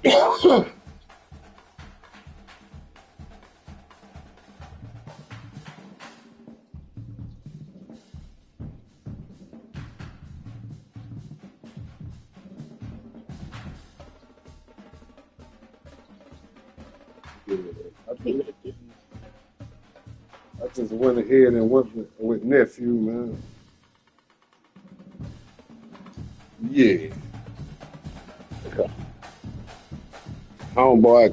I just went ahead and went with nephew, man. Yeah. Homeboy,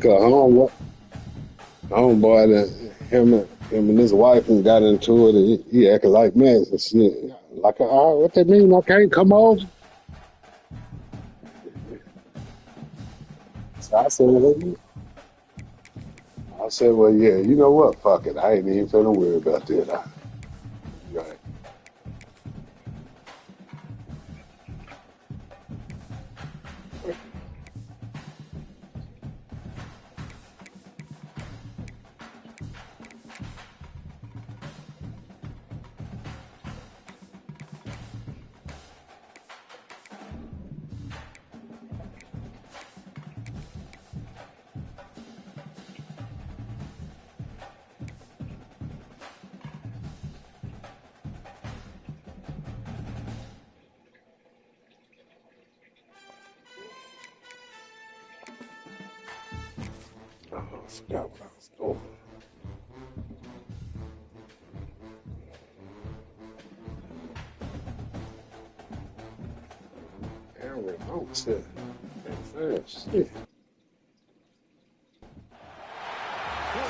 him and his wife and got into it, and he acted like man and shit. Like, what that mean? I can't come over. So I said, well, yeah, you know what? Fuck it. I ain't even finna worry about that. Right. Oh, I forgot what I was doing. Aaron, oh shit. Shit. Four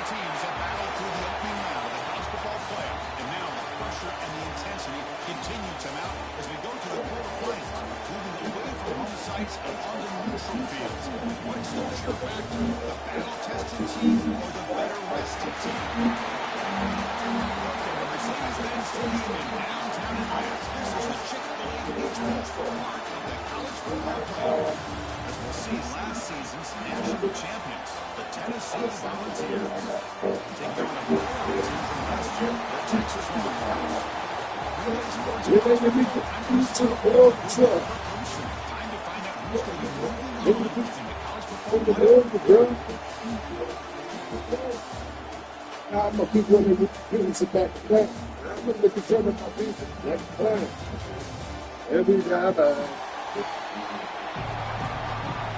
teams have battled through the opening round of the college football playoff, and now the pressure and the intensity continue to mount as we go to the quarterfinals, moving away from home sites and onto neutral fields. What's the sure factor? The battle-tested team or the better-rested team? From the Mercedes-Benz Stadium in downtown Atlanta, this is the Chick-fil-A Beach Bowl for part of the college football playoff. As we'll see, last season's national champions, the Tennessee Volunteers, taking on a playoff team from last year, the Texas Longhorns. Relay Sports time to find out who's going to be moving on in the college football playoff. I'm gonna keep running with the pins back to back. I'm gonna look at some of my people back to back. Every drive by.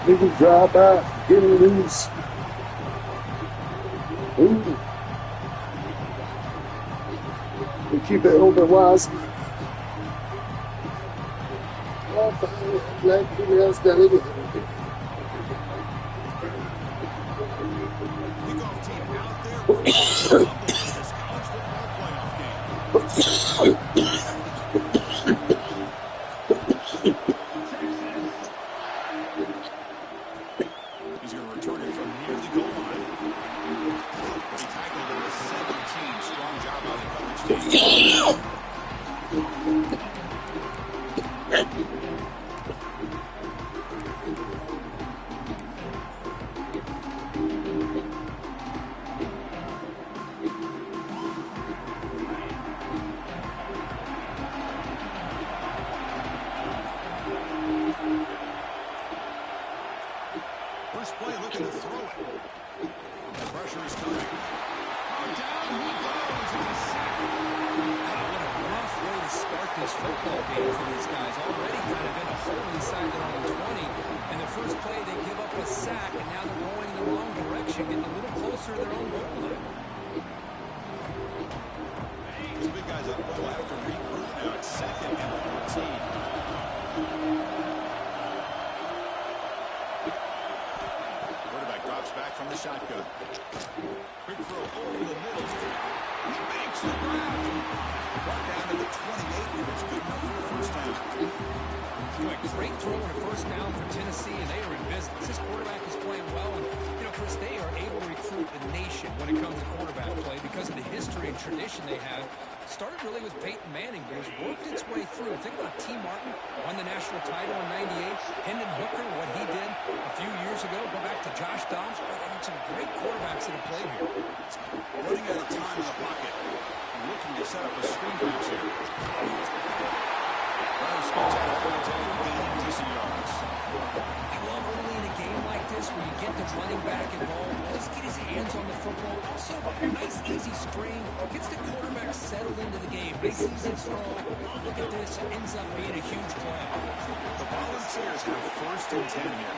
Niggas drive by, get it loose. Ooh. We keep it open wise. Black people else got it. Kickoff team out there this college football playoff game. He's going to return it from near the goal line. He tackled it with 17. Strong job by the coverage team. First play looking to throw it. The pressure is coming. Oh, down he goes. It's a sack. What a rough way to start this football game for these guys. Already kind of in a hole inside their own 20. And the first play, they give up a sack, and now they're going in the wrong direction, getting a little closer to their own goal line. These big guys up front will have to regroup now. It's 2nd and 14. Back from the shotgun. Quick throw over the middle. He makes the grab. Brought down to the 28, and it's good enough for a first down. Great throw and a first down for Tennessee, and they are in business. This quarterback is playing well, and, Chris, they are able to recruit the nation when it comes to quarterback play because of the history and tradition they have. Started really with Peyton Manning, but has worked its way through. Think about T. Martin, won the national title in '98. Hendon Hooker, what he did a few years ago. Go back to Josh Dobbs. They've had some great quarterbacks that have played here. Running out of time in the pocket. Looking to set up a screen pass here. Decent yards. I love early in a game like this where you He sees it throw. Oh, look at this. It ends up being a huge play. The Volunteers have 1st and 10 here.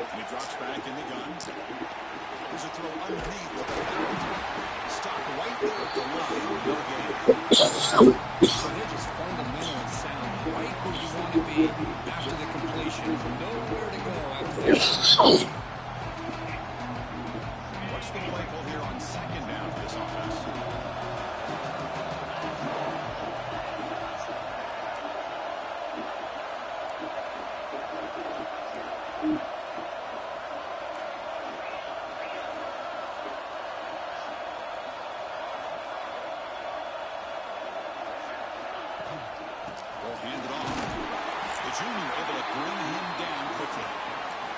He drops back in the gun. There's a throw underneath with a bound. Stopped right there at the line. No gain. So they're just fundamental and sound. Right where you want to be after the completion. Nowhere to go after that. What's the play call here on 2nd down for this offense? They'll hand it off. The junior able to bring him down quickly.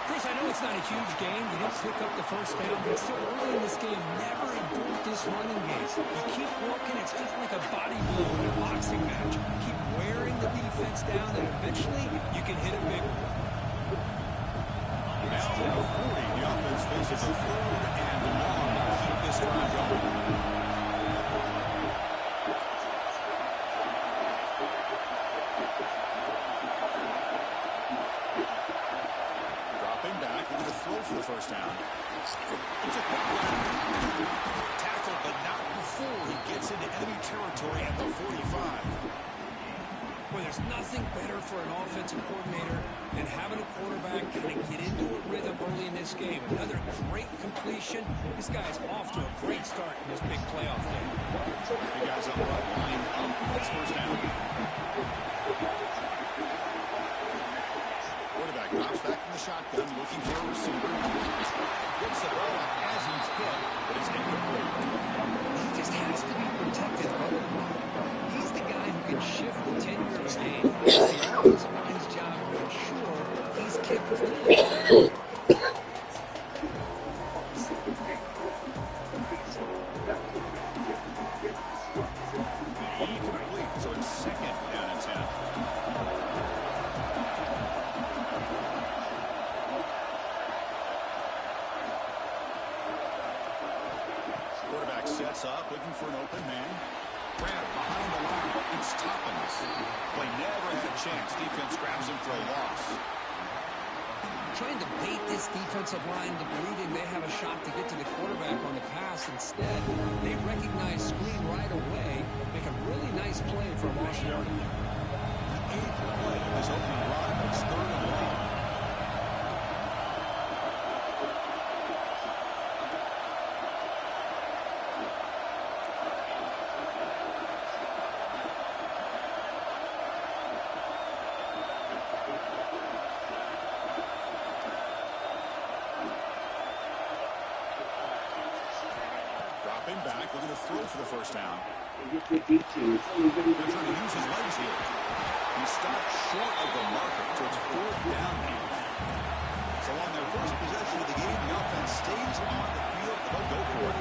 Chris, I know it's not a huge game. You didn't pick up the 1st down, but still early in this game, never abort this running game. You keep working, it's just like a body blow in a boxing match. Keep wearing the defense down, and eventually you can hit a big one. Now from the 40, the offense faces a 3rd and long to keep this drive going. Throw for the 1st down. It's a quick run. Tackle, but not before he gets into enemy territory at the 45. Well, there's nothing better for an offensive coordinator than having a quarterback kind of get into a rhythm early in this game. Another great completion. This guy's off to a great start in this big playoff game. The guys up front line up. That's 1st down. Quarterback drops back from the shotgun, looking for a receiver. Gets the ball up as he's hit, but it's incomplete. He just has to be protected. He's the guy who can shift the tenure of a game. It's the offensive line's job to ensure he's kept clean. Incomplete, so it's 2nd down and 10. Quarterback sets up, looking for an open man. Grab behind the line. It's Toppins. Play never had a chance. Defense grabs him for a loss. Trying to bait this defensive line to believing they have a shot to get to the quarterback on the pass. Instead, they recognize screen right away. Make a really nice play for a loss yardage. The 8th play of this opening run. It's 3rd and long. Dropping back, looking to throw for the 1st down. They're trying to use his legs here. He stopped short of the marker, so it's 4th down now. So on their first possession of the game, the offense stays on the field. They'll go for it.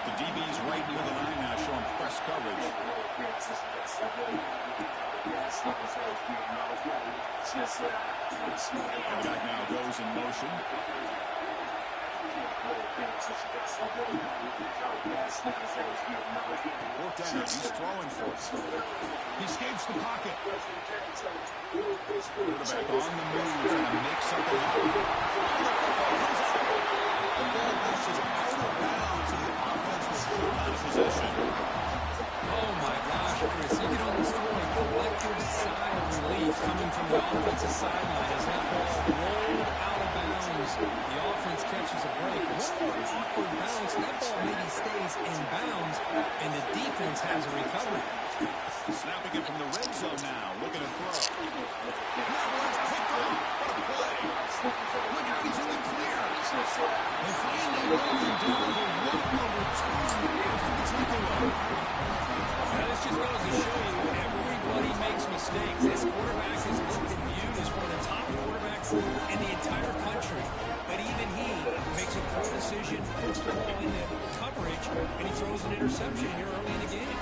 The DB's right near the line now, showing press coverage. The guy now goes in motion. 4th down, he's throwing for it. He escapes the pocket. Quarterback on the move, trying to make something happen. The ball rushes out of bounds, and the offense was put out of possession. Oh my gosh, Chris, you can almost feel a collective sigh of relief coming from the offensive sideline as that ball rolled out of bounds. The offense catches a break. One more awkward bounce, that ball maybe stays in bounds, and the defense has a recovery. Snapping it from the red zone now, looking to throw. That one's picked off. What a play. Look out, he's in the clear. They finally rolling down the one return after the takeaway. Now, this just goes to show you everybody makes mistakes. This quarterback is looked and viewed as one of the top quarterbacks in the entire country. But even he makes a poor decision, puts the ball into coverage, and he throws an interception here early in the game.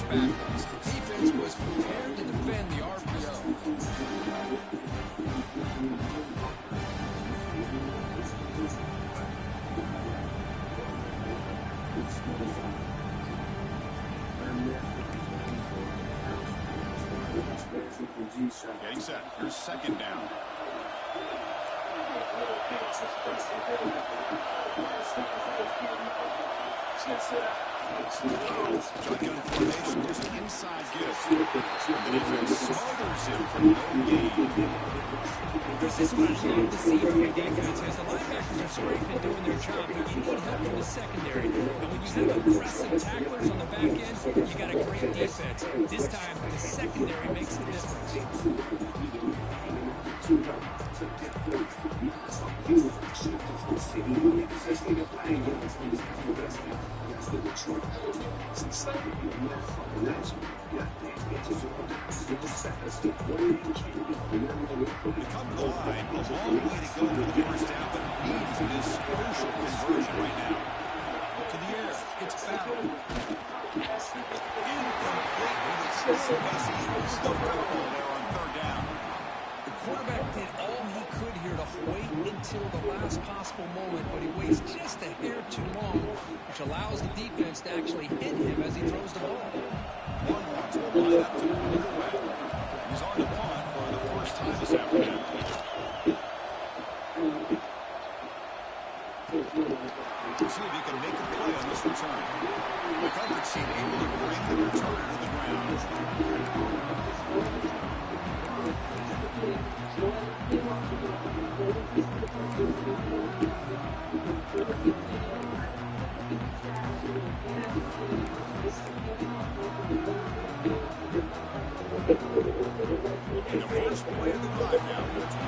backwards. The defense was prepared to defend the RPO. Getting set. Here's second down. Shotgun formation. There's an inside give. The defense smothers him for no gain. This is what I'd love to see from your defense, as the linebackers are scraping and doing their job, but you need help from the secondary. And when you have aggressive tacklers on the back end, you got a great defense. This time, the secondary makes the difference. We come to the line, a long way to go for the first down, but needs this crucial conversion right now. To the air, it's battled. Incomplete with its West equals the football there on third down. The quarterback did all he could here to wait until the last possible moment, but he waits just a hair too long, which allows the defense to actually hit him as he throws the ball. One wants to line up to move away. He's on the punt for the first time this afternoon. Let's see if he can make a play on this return. The coverage team able to bring the returner to the ground. And the first play of the drive now for the 25.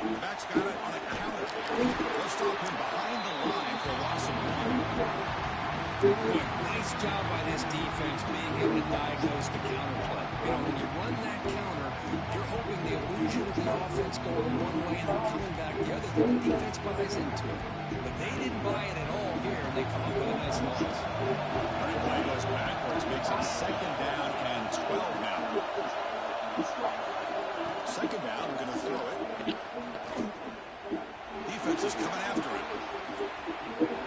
The back's got it on a counter. They'll stop him behind the line for a loss of 1. Nice job by this defense being able to diagnose the counter play. You know, when you run that counter, you're hoping the illusion of the offense going one way and then coming back the other. The defense buys into it. But they didn't buy it at all here, and they come up with a nice loss. Play goes backwards, makes it second down and 12 now. Second down, going to throw it. Defense is coming after it.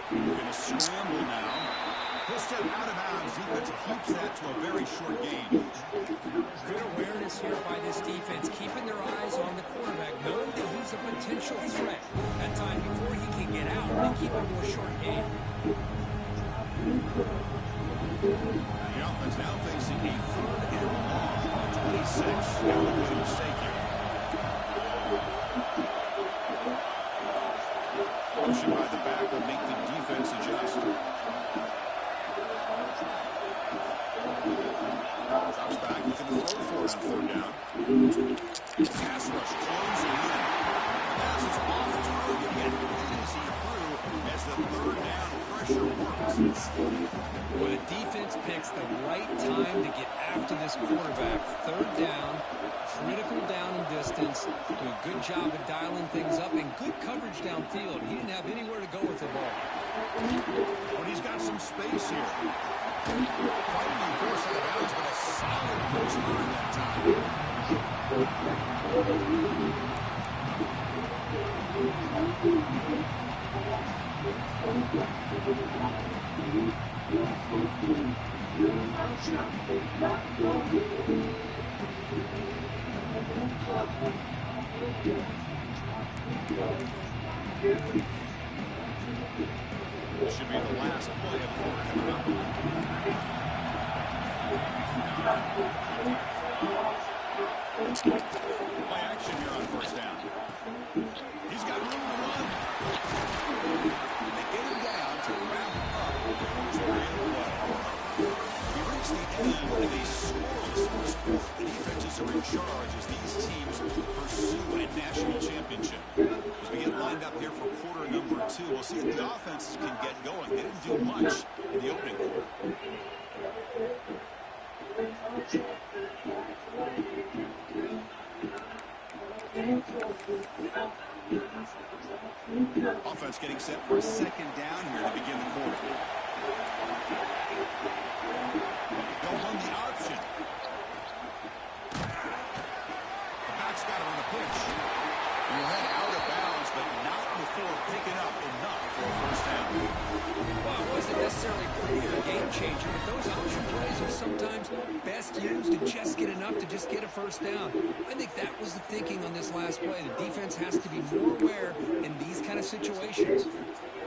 Going to scramble now. He'll step out of bounds. Defense keeps that to a very short gain. Good awareness here by this defense, keeping their eyes on the quarterback, knowing that he's a potential threat. That time before he can get out, they keep him to a short gain. The offense now facing a third and long on 26. Now looking for a mistake here. Motion by the back will make the defense adjust. Drops back, looking to throw for it on third down. Pass rush closing in. Pass is off target, yet easy through as the third down pressure works. Well, the defense picks the right time to get after this quarterback. Third down, critical down and distance. Do a good job of dialing things up and good coverage downfield. He didn't have anywhere to go with the ball. But he's got some space here. Finally forced out of bounds, but a solid return that time. This should be the last play of the quarter coming up. Play action here on first down. He's got room to run. They get him down to wrap up the play. We reach the end of a scoreless first quarter. The defenses are in charge as these teams pursue a national championship. As we get lined up here for quarter number 2, we'll see if the offenses can get going. They didn't do much in the opening quarter. Offense getting set for a second down here to begin the quarter. changer, but those option plays are sometimes best used to just get enough to just get a first down. I think that was the thinking on this last play. The defense has to be more aware in these kind of situations.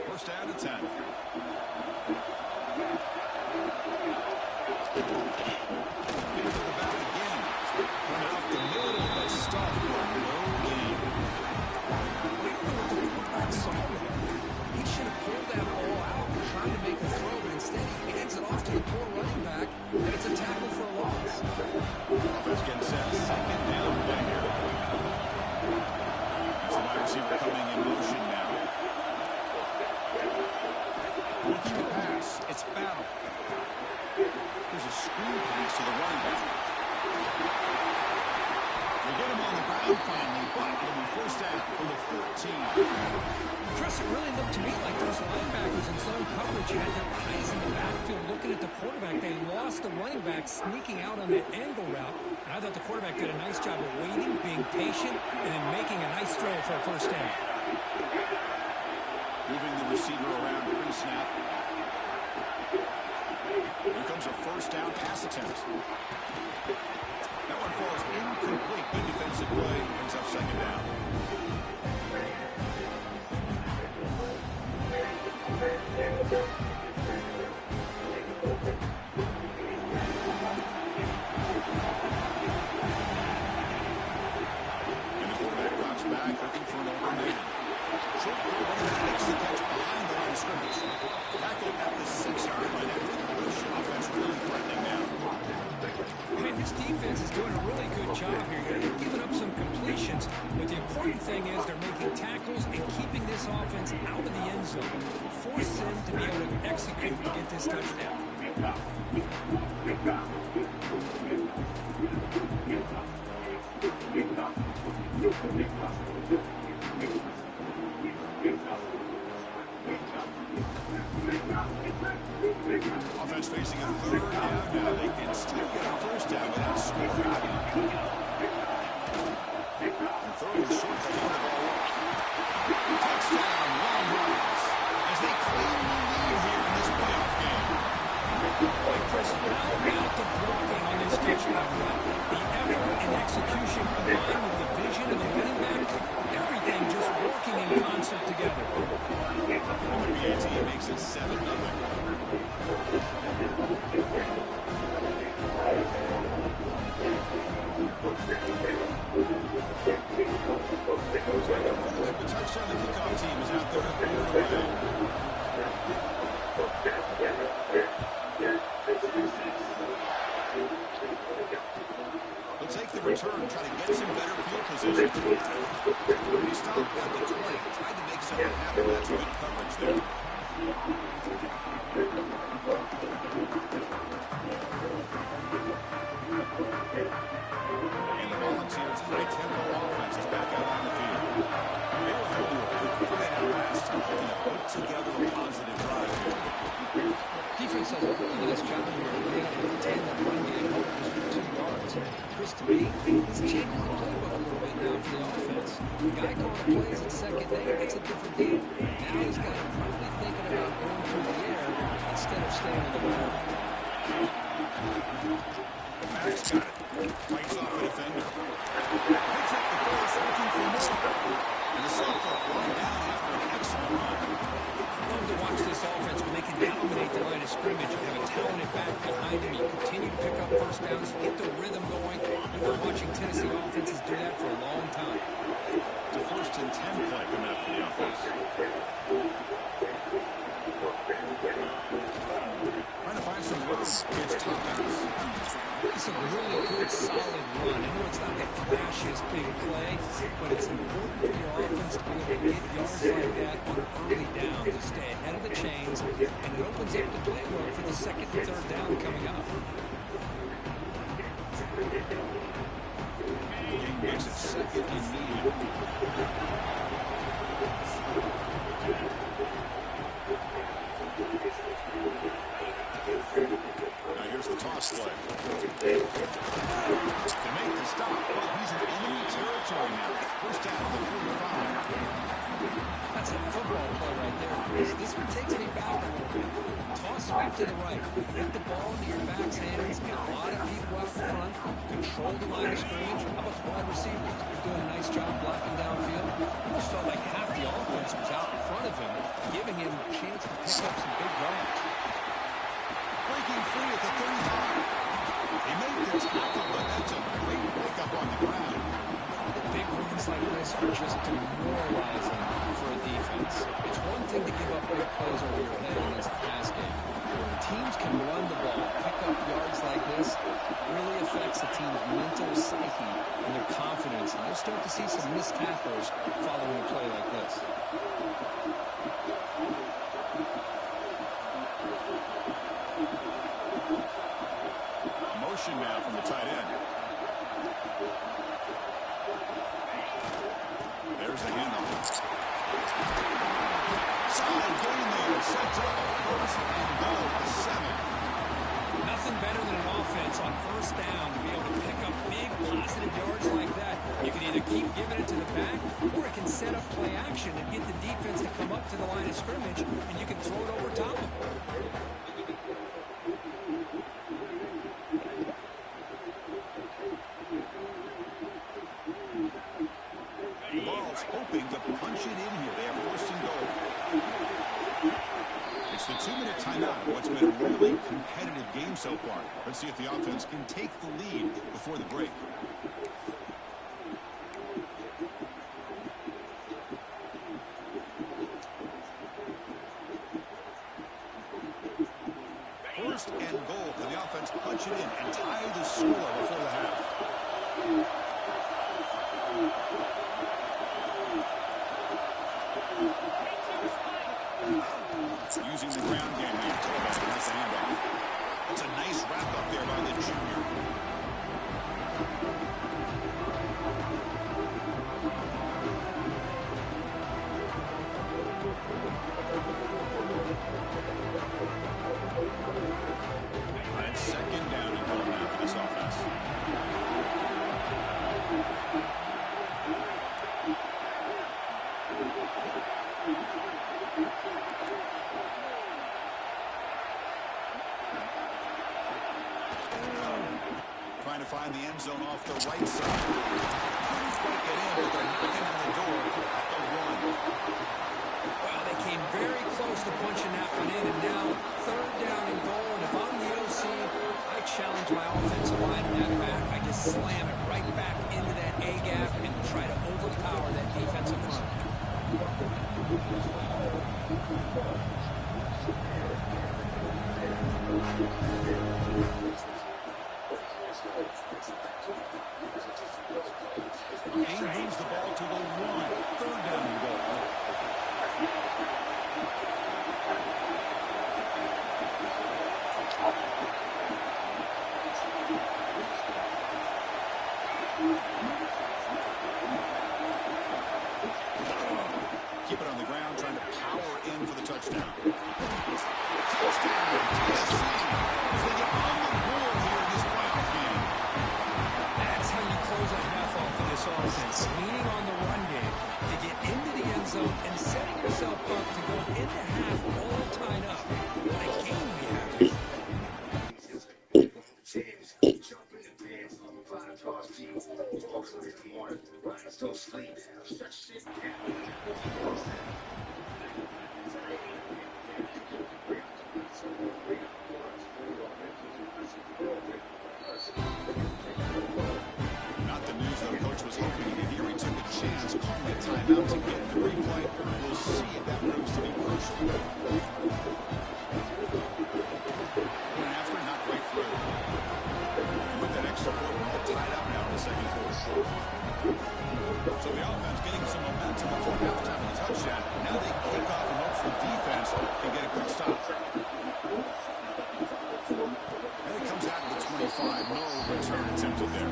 First down and 10. Into the back again. Coming out the middle, but stuffed for no gain. We don't know what the quarterback saw there. He should have pulled that ball out and tried to make a throw, but instead he hands it off to the poor running back, and it's a tackle for a loss. Offense getting set. Second down play here. It's the wide receiver coming in motion now. Looking to pass. It's Battle. There's a screen pass to the running back. They get him on the ground finally, but it'll be first down from the 14. Chris, it really looked to me like those linebackers in zone coverage had their eyes in the backfield looking at the quarterback. They lost the running back sneaking out on that angle route, and I thought the quarterback did a nice job of waiting, being patient, and then making a nice throw for a first down. Moving the receiver around pre-snap. Here comes a first down pass attempt. That one falls incomplete. Good defensive play brings up second down. And the quarterback drops back, looking for an open man. Short quarterback makes the catch behind the line of scrimmage. Tackled at the 6-yard line. The offense really threatening now. Man, this defense is doing a really good job here. They're giving up some completions, but the important thing is they're making tackles and keeping this offense out of the end zone. Force them to be able to execute to get this touchdown. Offense facing a third down now. They can still get a first down without scoring. And third and short, they hand the ball off. Touchdown, long runs. As they claim the lead here in this playoff game. Boy, Chris, how about the blocking on this touchdown run? The effort and execution combined with the vision of the running back, everything just working in concert together. And the PAT makes it 7-0. The touchdown, the kickoff team is out there to throw it away. They'll take the return, try to get some better field position. He stopped at the 20, tried to make something happen. That's good coverage there. And the Volunteers' high-tempo offense is back out on the field. They were able to do a good play out last time, looking to put together a positive drive here. Defense does a really nice job here. They maintain that run game for 2 yards. Chris, to me, this changes the playbook a little bit now for the offense. The guy calling plays at second day, it's a different deal. Now he's got to probably thinking about going through the air instead of staying on the ground. Max got it. Fights off a defender. Picks up the force, looking for more. And the Cyclops run down after an excellent run. I love to watch this offense when they can dominate the line of scrimmage and have a talented back behind him. You continue to pick up first downs, get the rhythm going. We've been watching Tennessee offenses do that for a long time. The first and 10 play coming up for the offense. Trying to find some room. It's top pass. It's a really good, solid run. I know it's not the flashiest big play, but it's important for your offense to be able to get yards like that on early down to stay ahead of the chains, and it opens up the playbook for the second and third down coming up. Game makes it second and medium. Now here's the toss play. To make the stop, well, he's in enemy territory now. First down on the 45. That's a football play right there, Chris. This one takes me back a little bit. Toss Move to the right. Get the ball into your back's hands. Get a lot of people out in front. Control the line of scrimmage. How about the wide receivers? They're doing a nice job blocking downfield. Almost felt like half the offense was out in front of him, giving him a chance to pick up some big yards. Breaking free at the 35. He made the tackle, but that's a great pickup on the ground. Big runs like this are just demoralizing for a defense. It's one thing to give up big plays over your head against the pass game. When teams can run the ball, pick up yards like this, it really affects the team's mental psyche and their confidence. And you'll start to see some missed tackles following a play like this. Motion now from the tight end. There's the handoff. Solid gain there. Sets up first and goal to 7. Nothing better than an offense on first down to be able to pick up big positive yards like that. You can either keep giving it to the back, or it can set up play action and get the defense to come up to the line of scrimmage, and you can throw it over top of them. Ball's hoping to punch it in here. They have first and goal. It's the 2-minute timeout of what's been a really competitive game so far. Let's see if the offense can take the lead before the break. First and goal. Can the offense punch it in and tie the score before the half? Using the ground game here. Torres has the handoff. That's a nice wrap up there by the junior. And second down and goal now for this offense. Trying to find the end zone off the right side. Couldn't quite get in, but they're knocking on the door at the 1. Well, they came very close to punching that one in, and now third down and goal. And if I'm the OC, I challenge my offensive line in that back. I just slam it right back into that A-gap and try to overpower that defensive front. He moves the ball to the 1. Third down and goal. Keep it on the ground, trying to power in for the touchdown. Touchdown, Tennessee, as they get on the board here in this playoff game. That's how you close a half off for this offense. Leaning on the run game to get into the end zone and setting yourself up to go into half all tied up. What a game we have here. Not the news that coach was hoping to hear. He took a chance, calling a timeout to get the replay. We'll see if that proves to be crucial. Going after, not quite through. And with that extra point, we're all tied up now in the second quarter. So the offense getting some momentum before halftime with a touchdown. Now they kick off and hope for defense and get a quick stop. And it comes out to the 25. No return attempted there.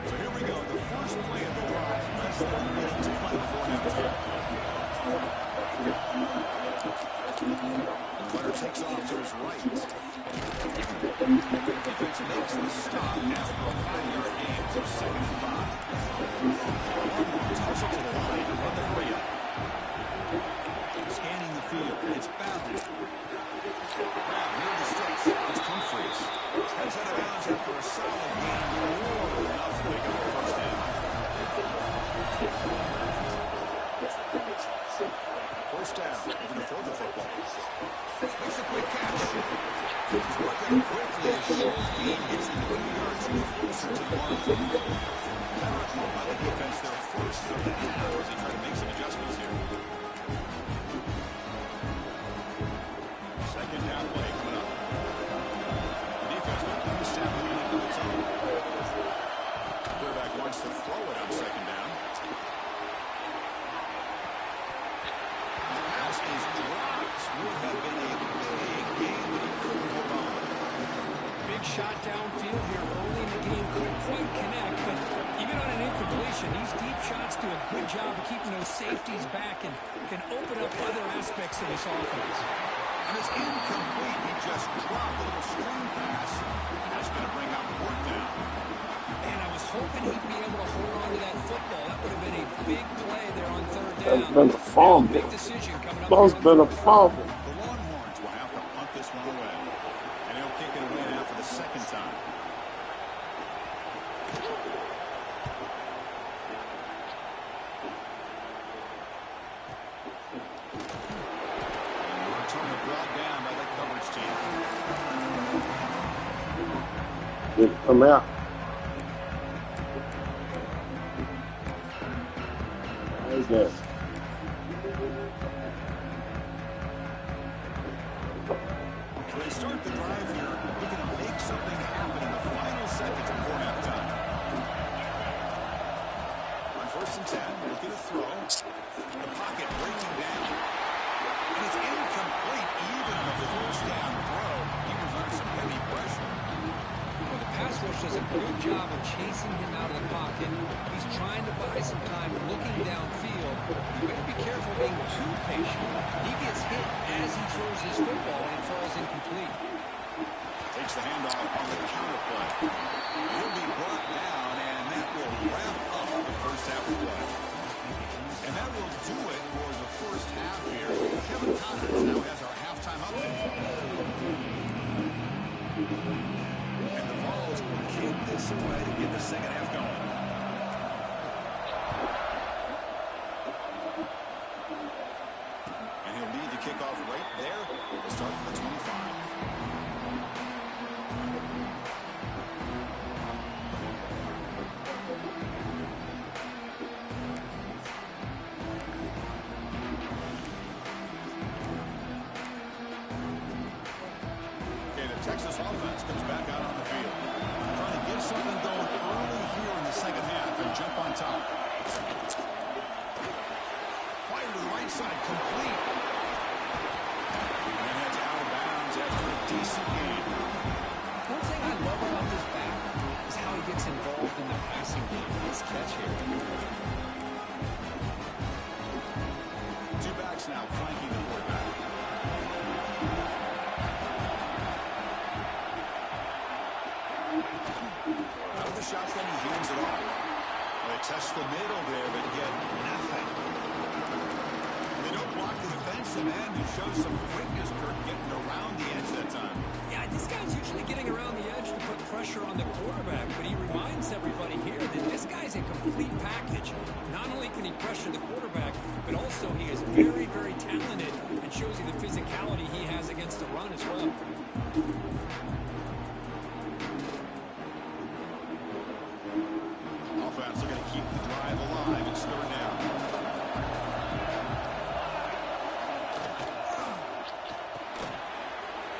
So here we go. The first play of the drive. Less than a minute to play before halftime. Runner takes off to his right. Defense makes the stop after a 5-yard gain, so 2nd and 5. Longhorns hustle to the line and run the hurry up. Scanning the field. It's Bowden. Brown near the sticks. It's Humphreys. Heads out of bounds after a solid gain. More than enough to make it a first down. First down. Looking to throw the football. Makes a quick catch. He's working quickly as Shonuff gets the 2 yards closer to the line. Timeout called by the defense. Their first of the half as they try to make some adjustments here. Second down play coming up. The defense will understand moving into its own. The quarterback wants to throw it on second down. The pass is dropped. Would have been a big game, but he couldn't hold on. Big shot downfield here early in the game. Couldn't quite connect, but even on an incompletion, these deep shots do a good job of keeping those safeties back and can open up other aspects of this offense. And it's incomplete. He just dropped a little screen pass. That's going to bring out fourth down. And I was hoping he'd be able to hold on to that football. That would have been a big play there on third down. That's been a fumble. Big decision coming up. That's been a fumble. The Longhorns will have to punt this one away. And they'll kick it away now for the second time. Brought down by the coverage team. Come out. Okay. So they start the drive here, looking to make something happen in the final seconds before halftime. On 1st and 10, looking to throw. The pocket breaking down. And it's incomplete even on the first down throw. He was under some heavy pressure. Well, the pass rush does a good job of chasing him out of the pocket. He's trying to buy some time looking downfield. You better be careful being too patient. He gets hit as he throws his football and it falls incomplete. Takes the handoff on the counter play. He'll be brought down, and that will wrap up the first half of play. And that will do it for the first half here. Kevin Connors now has our halftime update. And the Vols will kick this away to get the second half going. And he'll lead the kickoff right there. We'll start at the 25. Texas offense comes back out on the field. Trying to get something going early here in the second half and jump on top. Fire to the right side, complete. And that's out of bounds after a decent game. One thing I love about this back is how he gets involved in the passing game. His catch here. Two backs now flanking the quarterback. Out of the shotgun, he hands it off. They test the middle there, but get nothing. They don't block the defensive end. He shows some quickness, Kirk, getting around the edge that time. Yeah, this guy's usually getting around the edge to put pressure on the quarterback, but he reminds everybody here that this guy's a complete package. Not only can he pressure the quarterback, but also he is very, very talented and shows you the physicality he has against the run as well. Offense looking to keep the drive alive. It's third down.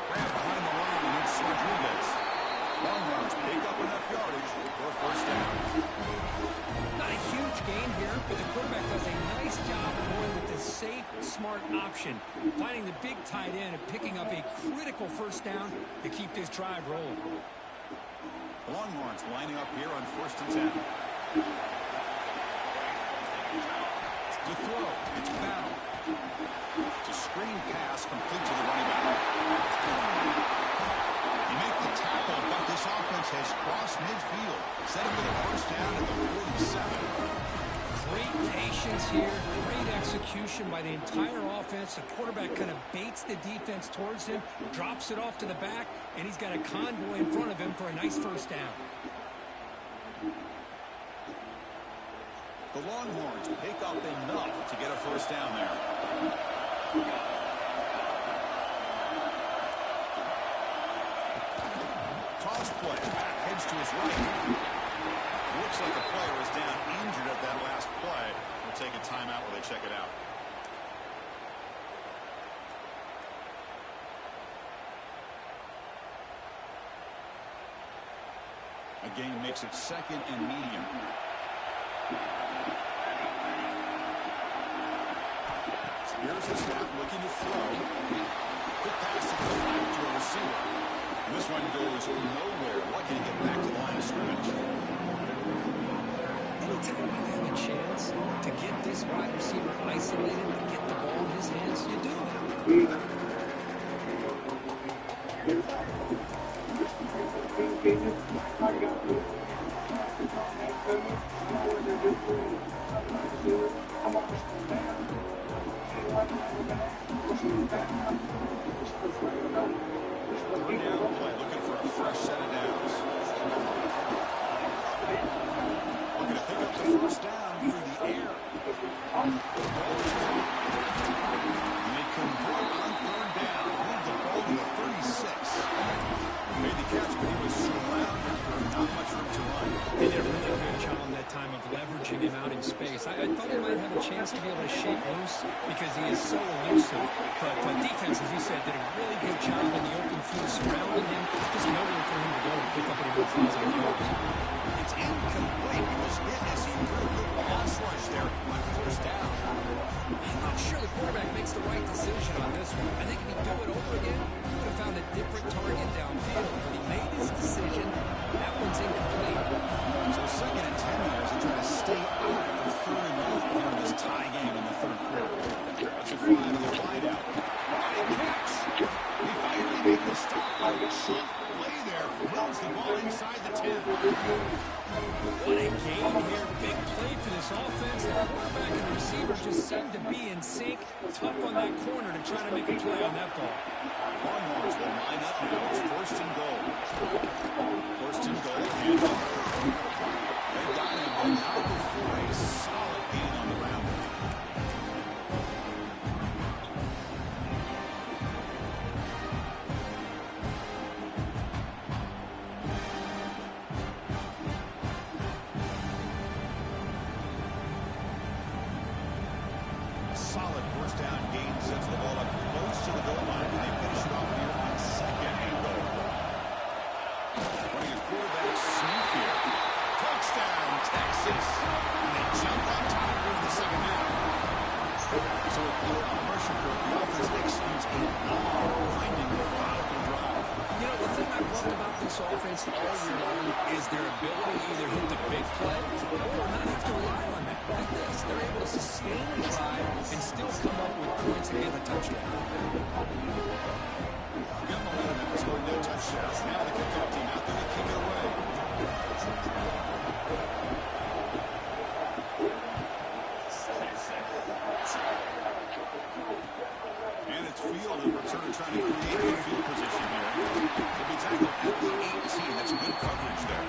Grab behind the line and it's Rodriguez. Longhorns pick up enough yardage for a first down. Not a huge gain here, but the quarterback does a nice job of going with the safe, smart option, finding the big tight end and picking up a critical first down to keep this drive rolling. Longhorns lining up here on 1st and 10. To throw, it's Bell. 7. Great patience here, great execution by the entire offense. The quarterback kind of baits the defense towards him, drops it off to the back, and he's got a convoy in front of him for a nice first down. The Longhorns pick up enough to get a first down there. Toss play, back heads to his right. Looks like a player is down injured at that last play. We'll take a timeout while they check it out. Again, makes it 2nd and medium. Here's the snap, looking to throw. Quick pass to the flat to a receiver. And this one goes nowhere. Lucky to get back to the line of scrimmage. Anytime you have a chance to get this wide receiver isolated and get the ball in his hands, you do that. Third down play, looking for a fresh set of downs. Looking to pick up the first down through the air. And they convert on 3rd down. Move the ball to the 36. Made the catch, but he was surrounded for not much room to run. They did a really good job on that time of leveraging him out in space. I thought he might have a chance to be able to shake loose because he is so elusive. But defense, as you said, did a really good job in the open field surrounding him. Just nowhere for him to go and pick up any more positive yards. It's incomplete. He was hit as he threw a good pass rush there on 1st down. I'm not sure the quarterback makes the right decision on this one. I think if he'd do it over again, he would have found a different target downfield. But he made his decision. That one's incomplete. So 2nd and 10 here as they try to stay out of 3rd and long here in this tie game in the 3rd quarter. That's a fly to the wideout. Big catch. He finally made the stop. Short play there. Runs the ball inside the 10. What a game here. Big play for this offense. The quarterback and the receiver just seem to be in sync. Tough on that corner to try to make a play on that ball. Longhorns will line up now. It's 1st and goal. 1st and goal. And they got him, but now before a solid gain on the round. Solid 1st down gain sets the ball up close to the goal line, and they finish it off here on 2nd and goal. Running a quarterback sneak here. Touchdown, Texas. And they jump on top here in the 2nd half. So a little pressure for the offense executes a long, winding, methodical drive. You know, the thing I've loved about this offense all year long is their ability to either hit the big play or not have to rely on that. Like this, they're able to sustain the drive and still come up with points and get a touchdown. Got momentum now, scored no touchdowns. Now the kickoff team out there to kick it away. And it's Fielder sort of trying to create good field position here. He'll be tackled at the 18. That's good coverage there.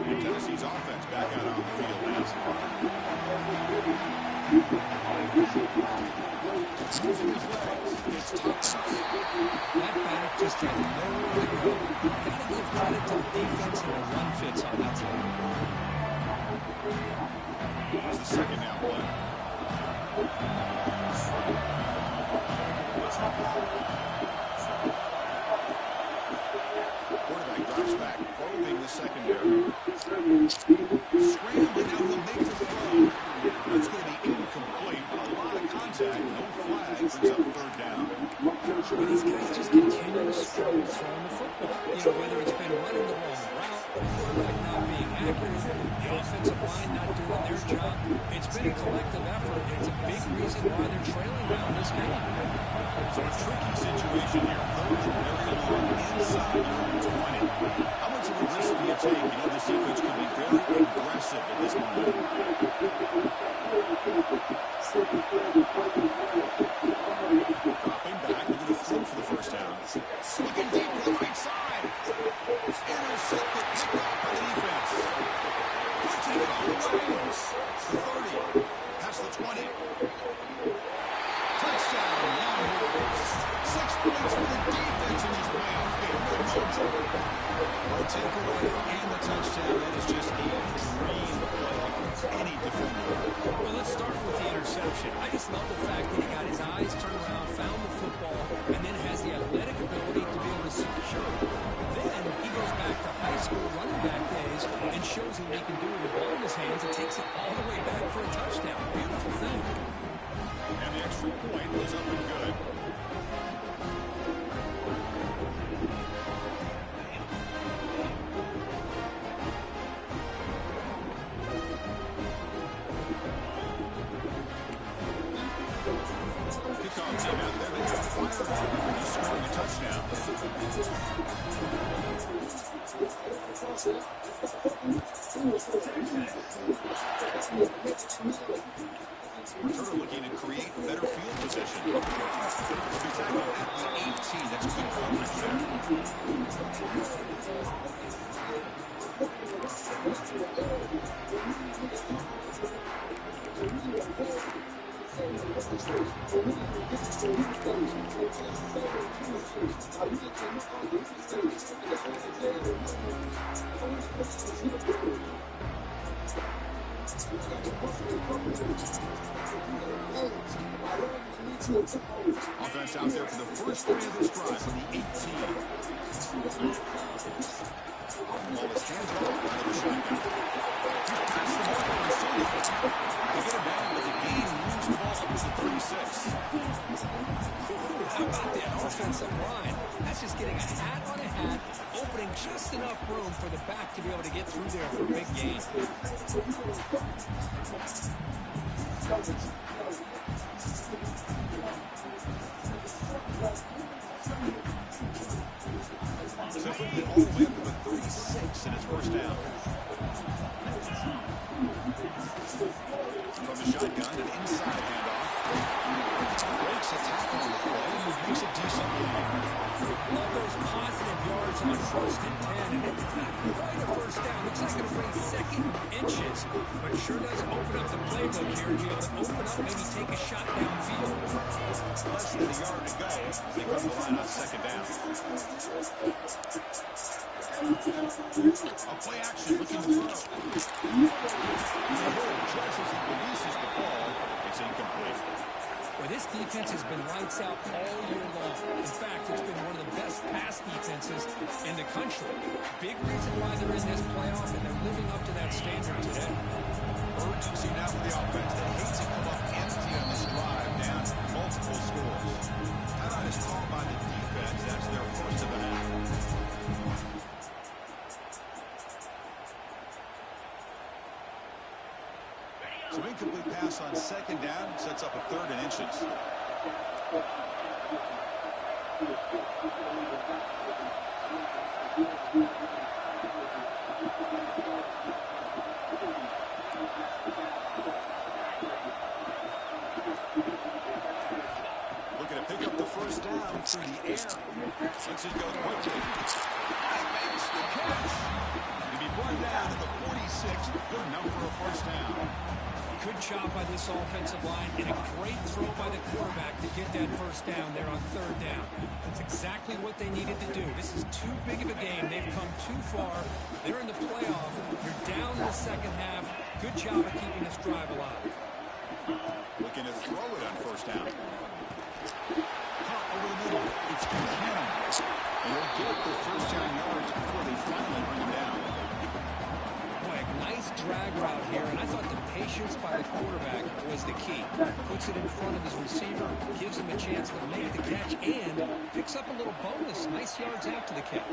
And Tennessee's offense back out on the field now. Using his legs, it's Thompson. That back just had nowhere to go. Gotta give credit to the defense and the run fits on that play. Here's the 2nd down play. Quarterback drops back, probing the secondary. Scrambling, now he'll make the throw. That's going to be incomplete. A lot of contact, no flag, brings up 3rd down. Well, these guys just continue to struggle throwing the football. You know, whether it's been running the wrong route, the quarterback not being accurate, the offensive line not doing their job, it's been a collective effort, and it's a big reason why they're trailing now in this game. So a tricky situation here. Third and very long inside your 20. How much of a risk do you take? You know, this defense could be very aggressive at this moment. Dropping back, looking to throw for the first down. Looking deep to the right side. Intercepted, picked off by the defense. Could take it all the way. 30, past the 20. Touchdown, Longhorns. 6 points for the defense in this playoff game. Well, takeaway and the touchdown. That is just a dream play for any defender. Well, let's start with the interception. I just love the fact that he got his eyes turned around, found the football, and then has the athletic ability to be able to secure it. Then he goes back to high school running back days and shows him what he can do with the ball in his hands and takes it all the way back for a touchdown. Beautiful thing. And the extra point was up and good. Kickoff team out there. They got fired up. He's scoring a touchdown. Returner looking to create better field position. He'll be tackled at the 18. That's good coverage Offense out there for the first play of this drive from the 18. Ball is hands off out of the shotgun. He's passed the ball on Sunday. They get him down, but the game moves the ball up to the 36. How about that offensive line? That's just getting a hat on a hat, opening just enough room for the back to be able to get through there for a big gain. So quickly all the way up to the 36 in his first down. From the shotgun, an inside handoff. Breaks a tackle on the play and makes a decent gain. Love those positive yards on 1st and 10, and it's not quite a first down. Looks like it'll bring second inches, but sure does open up the playbook here to be able to open up, maybe take a shot downfield. Less than a yard to go. They come to the line on second down. A play action looking to throw. Just as he releases the ball, it's incomplete. Well, this defense has been lights out all year long. In fact, it's been one of the best pass defenses in the country. Big reason why they're in this playoff, and they're living up to that standard today. Urgency now for the offense that hates to come up empty on this drive, down multiple scores. Timeout is called by the defense. That's their first of the half. So incomplete pass on second down sets up a 3rd and inches. Looking to pick up the first down through the air. Lets it go quickly. He makes the catch. To be brought down to the 46. Good enough for a first down. Good job by this offensive line, and a great throw by the quarterback to get that first down there on 3rd down. That's exactly what they needed to do. This is too big of a game. They've come too far. They're in the playoff. You're down in the second half. Good job of keeping this drive alive. Looking to throw it on first down. Caught over the middle. It's Buchanan. And they'll get the first down yards before they finally bring him down. Boy, a nice drag route here, and I thought the patience by the quarterback was the key. Puts it in front of his receiver, gives him a chance to make the catch, and picks up a little bonus. Nice yards after the catch.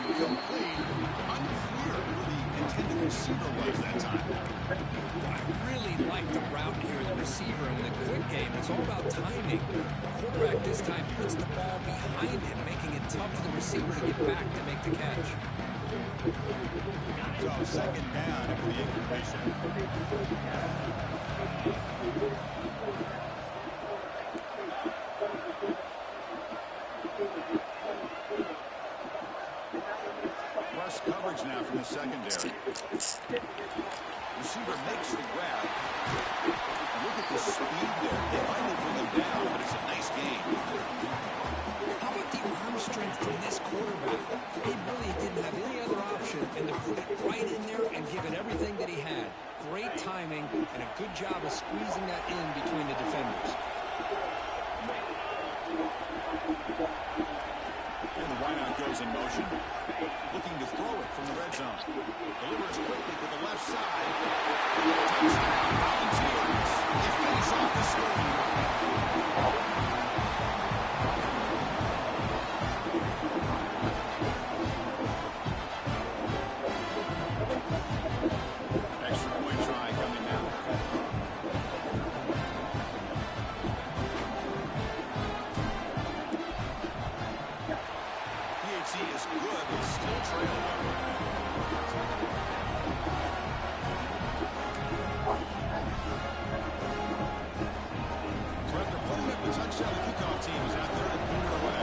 Incomplete. Unclear who the intended receiver was that time. I really like the route here, the receiver. In the quick game, it's all about timing. The quarterback this time puts the ball behind him, making it tough for the receiver to get back to make the catch. So second down after the incompletion. Rush coverage now from the secondary. Receiver makes the grab. And look at the speed there. They finally bring him down, but it's a nice game. How about the arm strength from this quarterback? He really didn't have any other option than to put it right in there and give it everything that he had. Great timing and a good job of squeezing that in between the defenders. And the wideout goes in motion. Looking to throw it from the red zone. Delivers quickly to the left side. Touchdown, Volunteers. They finish off the scoring. Extra point try coming now. PHC is good, but still trailing. So after putting up the touchdown, the kickoff team is out there and putting it away.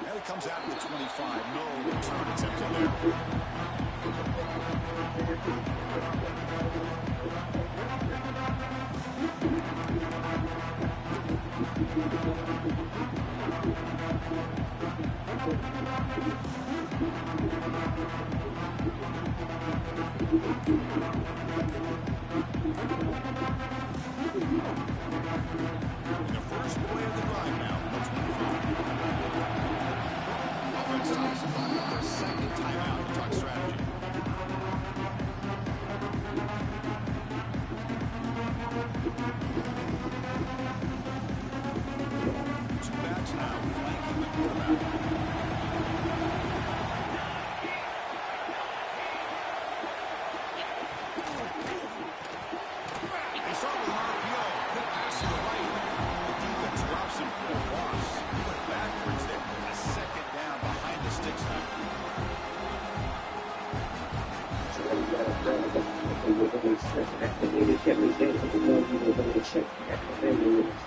And it comes out at the 25. No return attempt on there. The first play of the drive now from the 25. Offense stops the clock with their second timeout to talk strategy. Two backs now flanking the quarterback. They start with an RPO. Quick pass to the right. The defense drops him for a loss. He went backwards there. A second down behind the sticks now.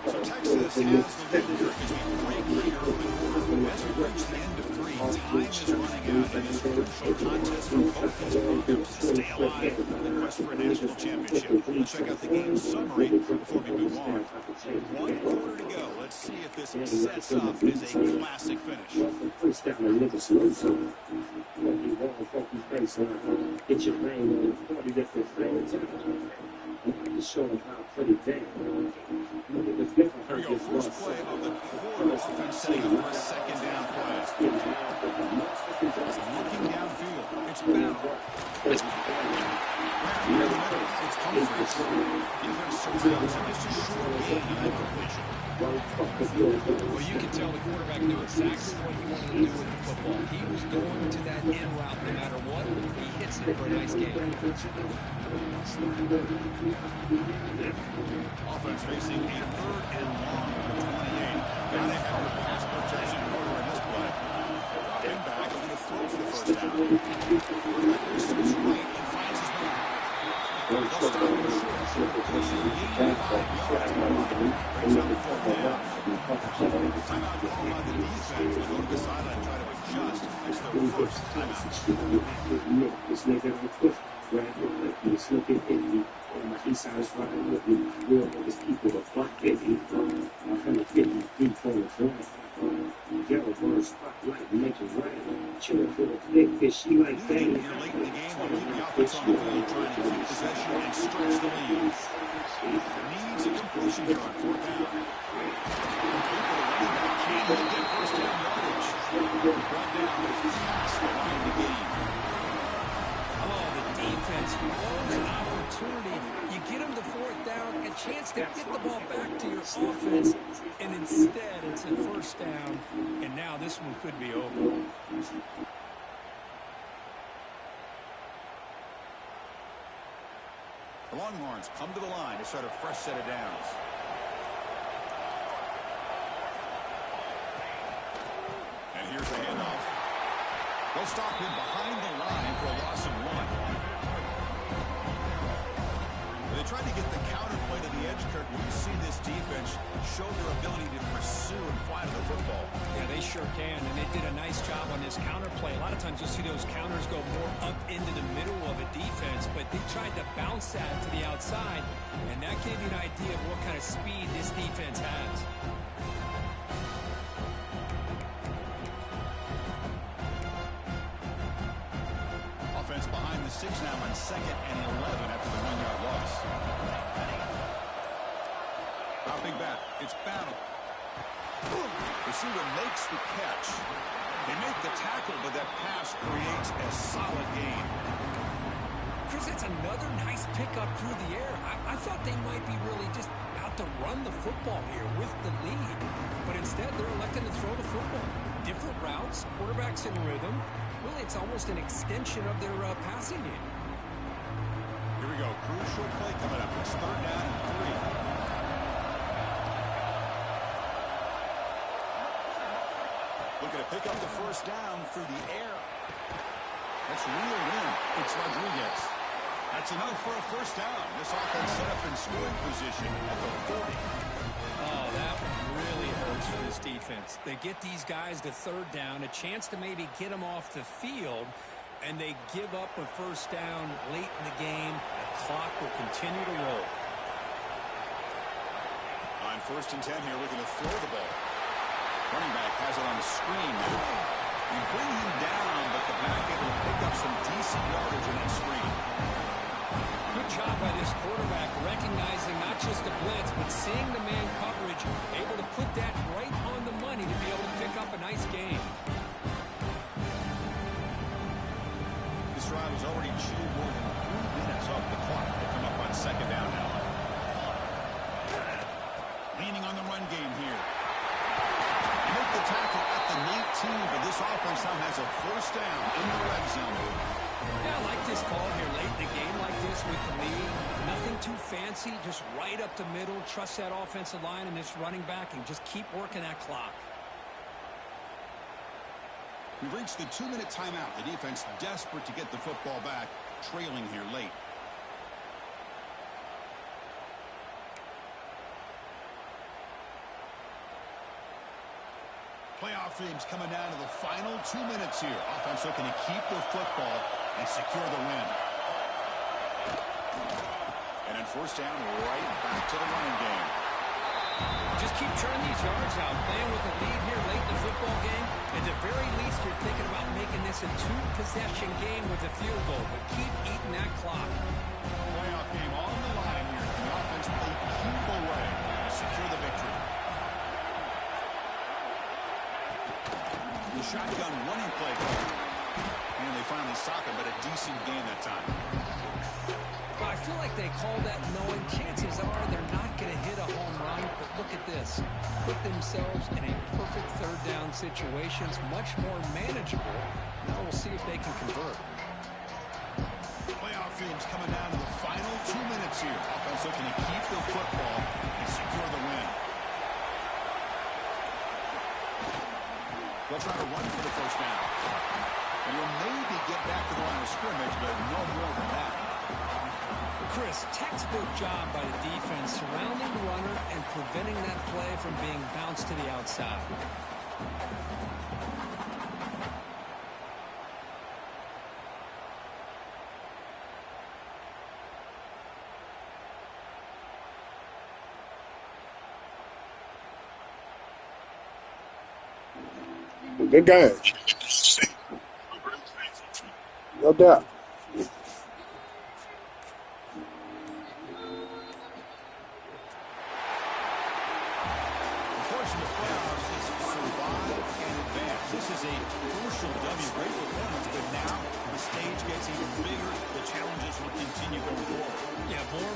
So Texas has the lead as we break here for the quarter. As we reach the end of three, time is running out in this crucial contest for both these programs to stay alive in the quest for a national championship. Let's check out the game summary before we move on. 1 quarter to go. Let's see if this sets up as a classic finish. Get your name on 40 different things. Just showing how pretty damn. Here we go. First play of the quarter. Offense setting up for a second down play. Looking downfield. It's Bell. It's Humphries. Defense surrounds him. It's just short gain on that completion. Well, you can tell the quarterback knew exactly what he wanted to do with the football. He was going to that end route no matter what. He hits it for a nice game. Offense facing a third and long from the 28. Got to have the pass protection in order in this play. Dropping back, looking to throw for the first down. Quarterback looks to his right and finds his man. They'll start with a short. Pushing the 85-yard line. Brings up the fourth down. Timeout called by the defense. They go to the sideline and try to adjust. It's their first timeout. He's looking at me. My east side is running with me. Real niggas people are black, baby. 153 for the drive. Yellow bird spotlight, make it rain. Chillin' for the big fish, she like that. Here late in the game, they'll move the offense on the field, trying to keep possession and stretch the lead. Needs a completion here on fourth down. Complete the running back. Can't get first down yardage. Brought down as past the line of the game. Oh, the defense blows an opportunity. You get them the fourth down, a chance to get the ball back to your offense, and instead it's a first down, and now this one could be over. The Longhorns come to the line to start a fresh set of downs. And here's the handoff. They'll stop him behind the line for a loss of 1. They tried to get the counterplay to the edge, Kirk. We see this defense show their ability to pursue and fly to the football. Yeah, they sure can, and they did a nice job on this counterplay. A lot of times you'll see those counters go more up into the middle of a defense, but they tried to bounce that to the outside, and that gave you an idea of what kind of speed this defense has. Offense behind the 6 now on 2nd and 11 after the 1-yard loss. Dropping back, it's Battle. Receiver makes the catch. They make the tackle, but that pass creates a solid gain. Chris, that's another nice pickup through the air. I thought they might be really just out to run the football here with the lead, but instead they're electing to throw the football. Different routes, quarterback's in rhythm. Really, it's almost an extension of their passing game. Here we go. Crucial play coming up. It's 3rd down and 3. Looking to pick up the first down through the air. That's reeled in. It's Rodriguez. That's enough for a first down. This offense set up in scoring position at the 40. Oh, that one really hurts for this defense. They get these guys to 3rd down, a chance to maybe get them off the field, and they give up a first down late in the game. The clock will continue to roll. On 1st and 10 here, looking to throw the ball. Running back has it on the screen now. You bring him down, but the back able to pick up some decent yardage in that screen. Good job by this quarterback recognizing not just the blitz, but seeing the man coverage, able to put that right on the money to be able to pick up a nice gain. This drive has already chewed more than 3 minutes off the clock. They come up on 2nd down now. Leaning on the run game here. Make the tackle at the 19, but this offense now has a first down in the red zone. Yeah, I like this call here late in the game like this with the lead. Nothing too fancy, just right up the middle. Trust that offensive line and this running back and just keep working that clock. We've reached the 2-minute timeout. The defense desperate to get the football back, trailing here late. Playoff themes coming down to the final 2 minutes here. Offense looking to keep the football and secure the win. And then first down, right back to the running game. Just keep churning these yards out. Playing with a lead here late in the football game. At the very least, you're thinking about making this a 2-possession game with a field goal. But keep eating that clock. Playoff game on the line here. The offense played keep away to secure the victory. The shotgun running play. And they finally stop it, but a decent gain that time. Well, I feel like they call that knowing chances are they're not going to hit a home run. But look at this. Put themselves in a perfect 3rd down situation. It's much more manageable. Now we'll see if they can convert. Playoff themes coming down to the final 2 minutes here. Offense looking to keep the football and secure the win. They'll try to run for the first down. And will maybe get back to the line of scrimmage, but no more than that. Chris, textbook job by the defense surrounding the runner and preventing that play from being bounced to the outside. Good game. No doubt. The portion of playoffs is survive can advance. This is a crucial W. Great performance, but now the stage gets even bigger. The challenges will continue going forward. Yeah, more